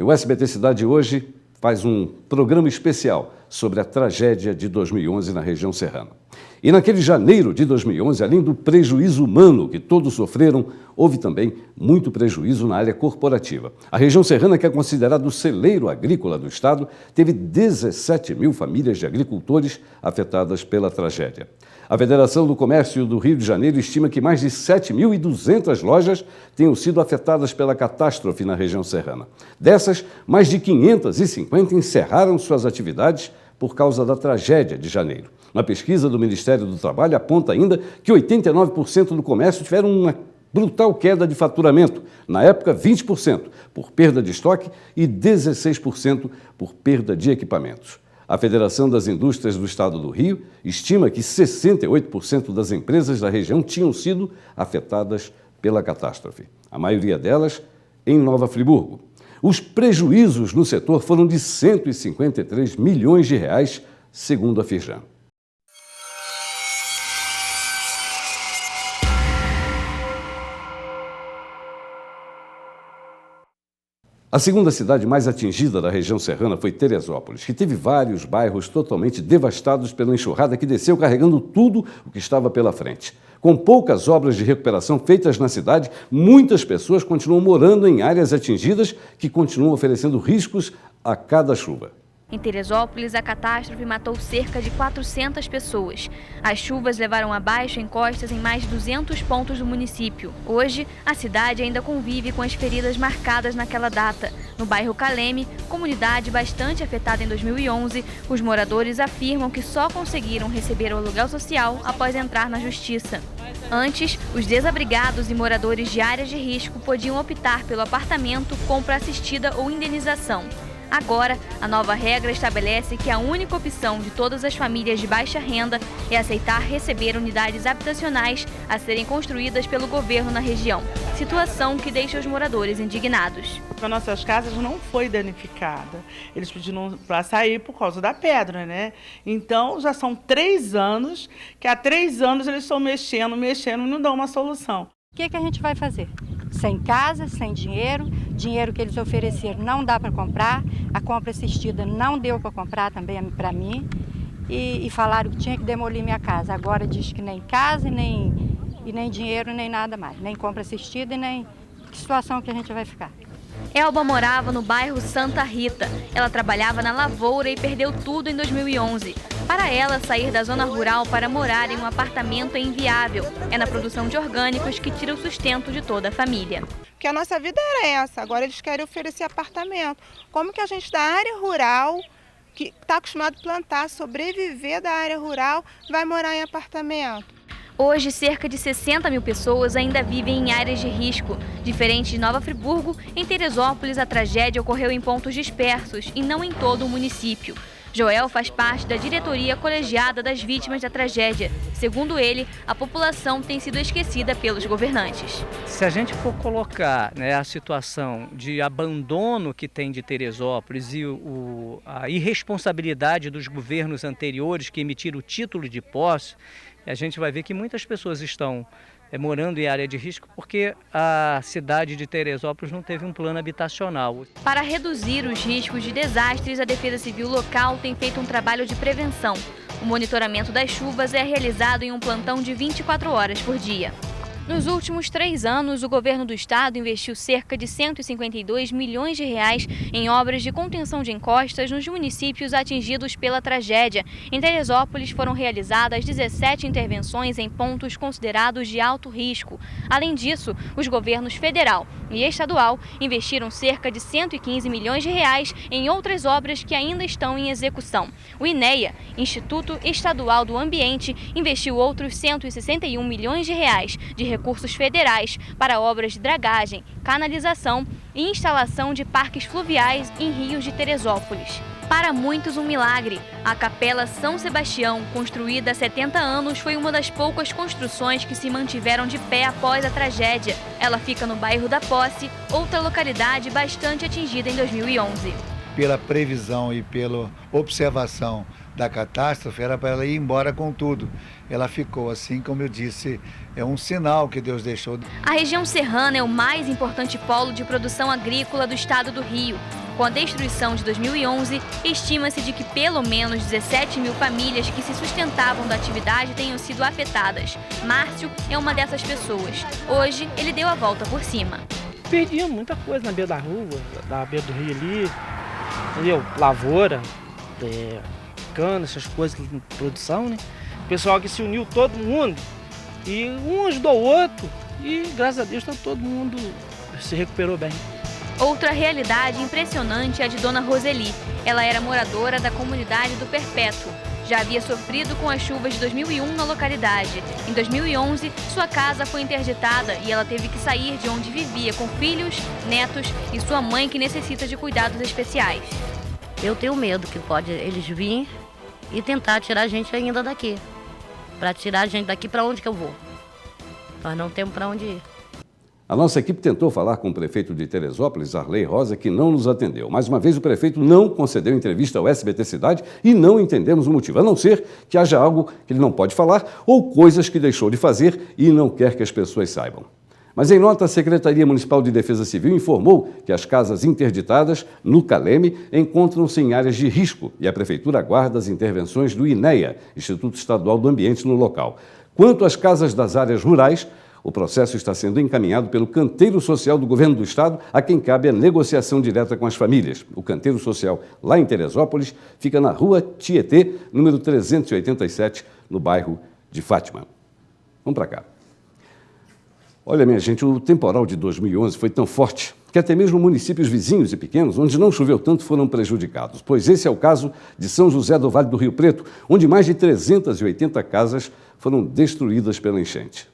o SBT Cidade hoje faz um programa especial sobre a tragédia de 2011 na região serrana. E naquele janeiro de 2011, além do prejuízo humano que todos sofreram, houve também muito prejuízo na área corporativa. A região serrana, que é considerada o celeiro agrícola do estado, teve 17 mil famílias de agricultores afetadas pela tragédia. A Federação do Comércio do Rio de Janeiro estima que mais de 7.200 lojas tenham sido afetadas pela catástrofe na região serrana. Dessas, mais de 550 encerraram suas atividades por causa da tragédia de janeiro. Uma pesquisa do Ministério do Trabalho aponta ainda que 89% do comércio tiveram uma brutal queda de faturamento, na época 20% por perda de estoque e 16% por perda de equipamentos. A Federação das Indústrias do Estado do Rio estima que 68% das empresas da região tinham sido afetadas pela catástrofe. A maioria delas em Nova Friburgo. Os prejuízos no setor foram de 153 milhões de reais, segundo a Firjan. A segunda cidade mais atingida da região serrana foi Teresópolis, que teve vários bairros totalmente devastados pela enxurrada que desceu carregando tudo o que estava pela frente. Com poucas obras de recuperação feitas na cidade, muitas pessoas continuam morando em áreas atingidas que continuam oferecendo riscos a cada chuva. Em Teresópolis, a catástrofe matou cerca de 400 pessoas. As chuvas levaram abaixo encostas em mais de 200 pontos do município. Hoje, a cidade ainda convive com as feridas marcadas naquela data. No bairro Caleme, comunidade bastante afetada em 2011, os moradores afirmam que só conseguiram receber o aluguel social após entrar na justiça. Antes, os desabrigados e moradores de áreas de risco podiam optar pelo apartamento, compra assistida ou indenização. Agora, a nova regra estabelece que a única opção de todas as famílias de baixa renda é aceitar receber unidades habitacionais a serem construídas pelo governo na região, situação que deixa os moradores indignados. As nossas casas não foi danificada, eles pediram para sair por causa da pedra, né? Então, já são 3 anos, que há 3 anos eles estão mexendo e não dão uma solução. O que a gente vai fazer? Sem casa, sem dinheiro que eles ofereceram não dá para comprar, a compra assistida não deu para comprar também para mim e falaram que tinha que demolir minha casa. Agora diz que nem casa, nem dinheiro, nem nada mais, nem compra assistida e nem que situação que a gente vai ficar. Elba morava no bairro Santa Rita. Ela trabalhava na lavoura e perdeu tudo em 2011. Para ela, sair da zona rural para morar em um apartamento é inviável. É na produção de orgânicos que tira o sustento de toda a família. Porque a nossa vida era essa, agora eles querem oferecer apartamento. Como que a gente da área rural, que está acostumado a plantar, sobreviver da área rural, vai morar em apartamento? Hoje, cerca de 60 mil pessoas ainda vivem em áreas de risco. Diferente de Nova Friburgo, em Teresópolis a tragédia ocorreu em pontos dispersos e não em todo o município. Joel faz parte da diretoria colegiada das vítimas da tragédia. Segundo ele, a população tem sido esquecida pelos governantes. Se a gente for colocar, a situação de abandono que tem de Teresópolis e a irresponsabilidade dos governos anteriores que emitiram o título de posse, a gente vai ver que muitas pessoas estão morando em área de risco porque a cidade de Teresópolis não teve um plano habitacional. Para reduzir os riscos de desastres, a Defesa Civil local tem feito um trabalho de prevenção. O monitoramento das chuvas é realizado em um plantão de 24 horas por dia. Nos últimos 3 anos, o governo do estado investiu cerca de 152 milhões de reais em obras de contenção de encostas nos municípios atingidos pela tragédia. Em Teresópolis foram realizadas 17 intervenções em pontos considerados de alto risco. Além disso, os governos federal e estadual investiram cerca de 115 milhões de reais em outras obras que ainda estão em execução. O INEA, Instituto Estadual do Ambiente, investiu outros 161 milhões de reais de recursos federais para obras de dragagem, canalização e instalação de parques fluviais em rios de Teresópolis. Para muitos, um milagre. A Capela São Sebastião, construída há 70 anos, foi uma das poucas construções que se mantiveram de pé após a tragédia. Ela fica no bairro da Posse, outra localidade bastante atingida em 2011. Pela previsão e pela observação da catástrofe, era para ela ir embora com tudo. Ela ficou assim, como eu disse, é um sinal que Deus deixou. A região serrana é o mais importante polo de produção agrícola do estado do Rio. Com a destruição de 2011, estima-se de que pelo menos 17 mil famílias que se sustentavam da atividade tenham sido afetadas. Márcio é uma dessas pessoas. Hoje, ele deu a volta por cima. Perdia muita coisa na beira da rua, na beira do rio ali, entendeu? Lavoura, cana, essas coisas de produção, né? O pessoal que se uniu, todo mundo, e um ajudou o outro, e graças a Deus todo mundo se recuperou bem. Outra realidade impressionante é a de Dona Roseli. Ela era moradora da comunidade do Perpétuo. Já havia sofrido com as chuvas de 2001 na localidade. Em 2011, sua casa foi interditada e ela teve que sair de onde vivia com filhos, netos e sua mãe que necessita de cuidados especiais. Eu tenho medo que pode eles virem e tentar tirar a gente ainda daqui. Para tirar a gente daqui, para onde que eu vou? Nós não temos para onde ir. A nossa equipe tentou falar com o prefeito de Teresópolis, Arley Rosa, que não nos atendeu. Mais uma vez, o prefeito não concedeu entrevista ao SBT Cidade e não entendemos o motivo, a não ser que haja algo que ele não pode falar ou coisas que deixou de fazer e não quer que as pessoas saibam. Mas em nota, a Secretaria Municipal de Defesa Civil informou que as casas interditadas no Caleme encontram-se em áreas de risco e a Prefeitura aguarda as intervenções do INEA, Instituto Estadual do Ambiente, no local. Quanto às casas das áreas rurais, o processo está sendo encaminhado pelo Canteiro Social do Governo do Estado, a quem cabe a negociação direta com as famílias. O Canteiro Social, lá em Teresópolis, fica na Rua Tietê, número 387, no bairro de Fátima. Vamos para cá. Olha, minha gente, o temporal de 2011 foi tão forte que até mesmo municípios vizinhos e pequenos, onde não choveu tanto, foram prejudicados. Pois esse é o caso de São José do Vale do Rio Preto, onde mais de 380 casas foram destruídas pela enchente.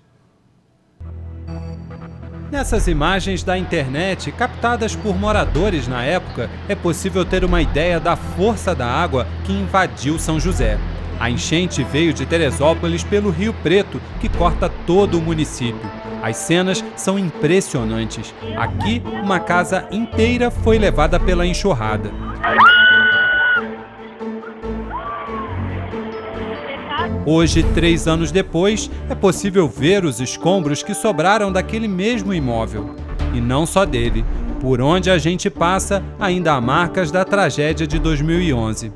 Nessas imagens da internet, captadas por moradores na época, é possível ter uma ideia da força da água que invadiu São José. A enchente veio de Teresópolis pelo Rio Preto, que corta todo o município. As cenas são impressionantes. Aqui, uma casa inteira foi levada pela enxurrada. Hoje, 3 anos depois, é possível ver os escombros que sobraram daquele mesmo imóvel. E não só dele. Por onde a gente passa, ainda há marcas da tragédia de 2011.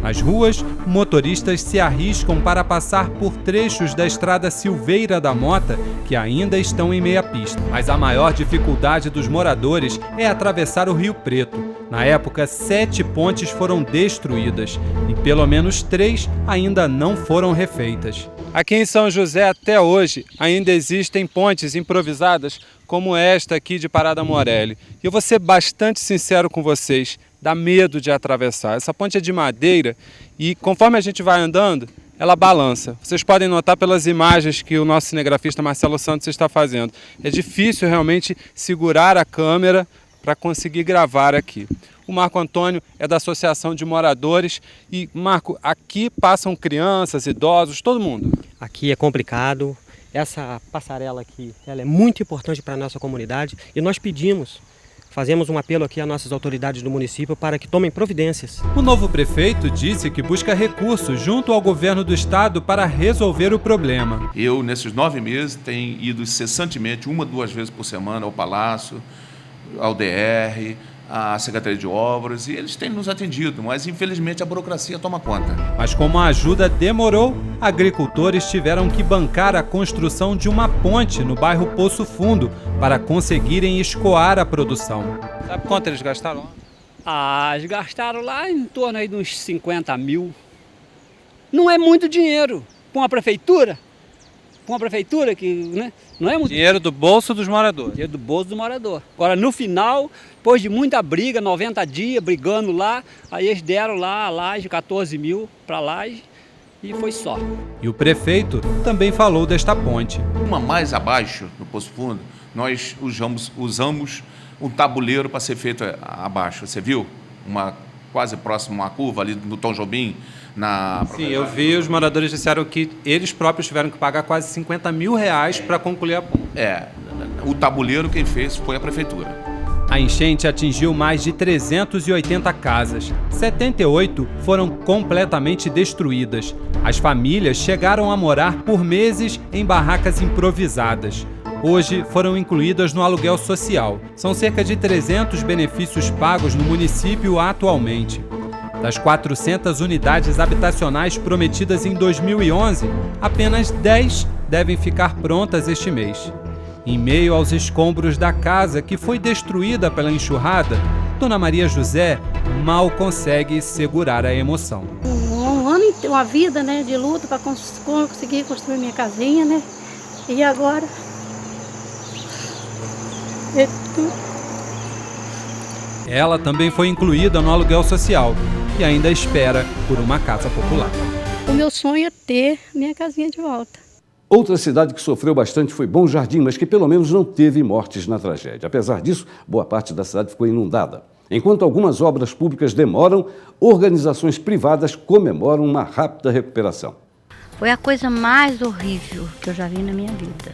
Nas ruas, motoristas se arriscam para passar por trechos da estrada Silveira da Mota, que ainda estão em meia pista. Mas a maior dificuldade dos moradores é atravessar o Rio Preto. Na época, 7 pontes foram destruídas e pelo menos 3 ainda não foram refeitas. Aqui em São José, até hoje, ainda existem pontes improvisadas como esta aqui de Parada Morelli. E eu vou ser bastante sincero com vocês, dá medo de atravessar. Essa ponte é de madeira e conforme a gente vai andando, ela balança. Vocês podem notar pelas imagens que o nosso cinegrafista Marcelo Santos está fazendo. É difícil realmente segurar a câmera para conseguir gravar aqui. O Marco Antônio é da Associação de Moradores e, Marco, aqui passam crianças, idosos, todo mundo. Aqui é complicado. Essa passarela aqui, ela é muito importante para a nossa comunidade e nós fazemos um apelo aqui às nossas autoridades do município para que tomem providências. O novo prefeito disse que busca recursos junto ao governo do estado para resolver o problema. Eu, nesses 9 meses, tenho ido incessantemente, 1 ou 2 vezes por semana, ao Palácio, ao DR, à Secretaria de Obras, e eles têm nos atendido, mas infelizmente a burocracia toma conta. Mas como a ajuda demorou, agricultores tiveram que bancar a construção de uma ponte no bairro Poço Fundo para conseguirem escoar a produção. Sabe quanto eles gastaram? Eles gastaram lá em torno aí de uns 50 mil. Não é muito dinheiro para uma prefeitura. Para uma prefeitura que, né, não é muito... Dinheiro do bolso dos moradores. Dinheiro do bolso do morador. Agora, no final, depois de muita briga, 90 dias brigando lá, aí eles deram lá a laje, 14 mil para a laje, e foi só. E o prefeito também falou desta ponte. Uma mais abaixo, no Poço Fundo, nós usamos um tabuleiro para ser feito abaixo. Você viu? Quase próximo a uma curva ali no Tom Jobim. Sim, eu vi, os moradores disseram que eles próprios tiveram que pagar quase 50 mil reais para concluir a ponte. O tabuleiro quem fez foi a prefeitura. A enchente atingiu mais de 380 casas. 78 foram completamente destruídas. As famílias chegaram a morar por meses em barracas improvisadas. hoje foram incluídas no aluguel social. São cerca de 300 benefícios pagos no município atualmente. Das 400 unidades habitacionais prometidas em 2011, apenas 10 devem ficar prontas este mês. Em meio aos escombros da casa que foi destruída pela enxurrada, Dona Maria José mal consegue segurar a emoção. Um ano, uma vida, né, de luta para conseguir construir minha casinha, né? E agora é tudo. Ela também foi incluída no aluguel social e ainda espera por uma casa popular. O meu sonho é ter minha casinha de volta. Outra cidade que sofreu bastante foi Bom Jardim, mas que pelo menos não teve mortes na tragédia. Apesar disso, boa parte da cidade ficou inundada. Enquanto algumas obras públicas demoram, organizações privadas comemoram uma rápida recuperação. Foi a coisa mais horrível que eu já vi na minha vida.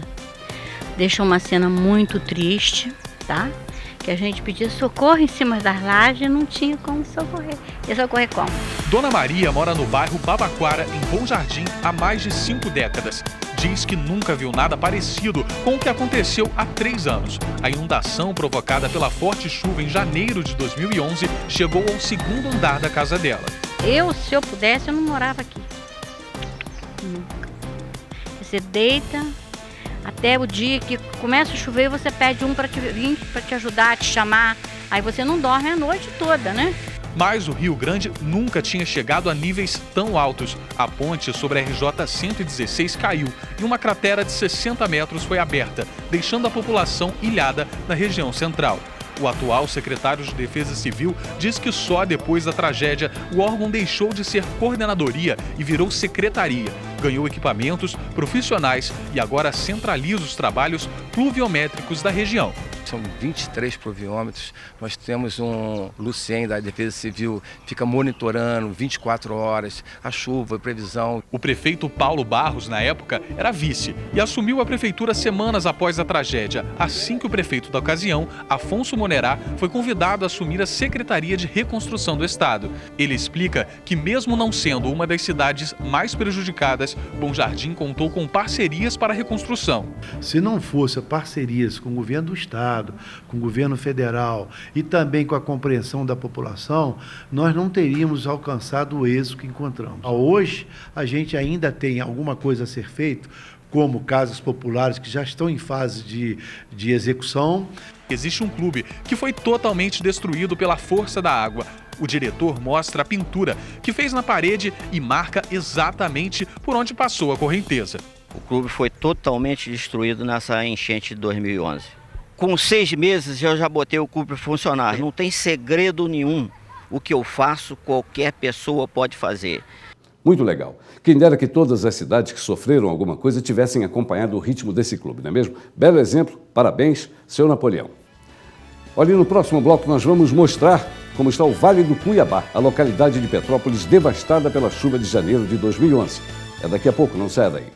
Deixa uma cena muito triste, tá? Que a gente pedia socorro em cima das lajes e não tinha como socorrer. Ia socorrer como? Dona Maria mora no bairro Babaquara, em Bom Jardim, há mais de 5 décadas. Diz que nunca viu nada parecido com o que aconteceu há 3 anos. A inundação provocada pela forte chuva em janeiro de 2011 chegou ao 2º andar da casa dela. Se eu pudesse, eu não morava aqui. Nunca. Você deita até o dia que começa a chover, você pede um para vir para te ajudar, te chamar. Aí você não dorme a noite toda, né? Mas o Rio Grande nunca tinha chegado a níveis tão altos. A ponte sobre a RJ-116 caiu e uma cratera de 60 metros foi aberta, deixando a população ilhada na região central. O atual secretário de Defesa Civil diz que só depois da tragédia o órgão deixou de ser coordenadoria e virou secretaria. Ganhou equipamentos, profissionais e agora centraliza os trabalhos pluviométricos da região. São 23 pluviômetros, nós temos um Lucien da Defesa Civil, fica monitorando 24 horas a chuva, a previsão. O prefeito Paulo Barros, na época, era vice e assumiu a prefeitura semanas após a tragédia, assim que o prefeito da ocasião, Afonso Monerá, foi convidado a assumir a Secretaria de Reconstrução do Estado. Ele explica que, mesmo não sendo uma das cidades mais prejudicadas, Bom Jardim contou com parcerias para a reconstrução. Se não fosse parcerias com o governo do Estado, com o governo federal e também com a compreensão da população, nós não teríamos alcançado o êxito que encontramos. Hoje, a gente ainda tem alguma coisa a ser feita, como casas populares que já estão em fase de execução. Existe um clube que foi totalmente destruído pela força da água. O diretor mostra a pintura que fez na parede e marca exatamente por onde passou a correnteza. O clube foi totalmente destruído nessa enchente de 2011. Com 6 meses eu já botei o clube para funcionar. Não tem segredo nenhum. O que eu faço, qualquer pessoa pode fazer. Muito legal. Quem dera que todas as cidades que sofreram alguma coisa tivessem acompanhado o ritmo desse clube, não é mesmo? Belo exemplo, parabéns, seu Napoleão. Olha, no próximo bloco nós vamos mostrar como está o Vale do Cuiabá, a localidade de Petrópolis devastada pela chuva de janeiro de 2011. É daqui a pouco, não sai daí.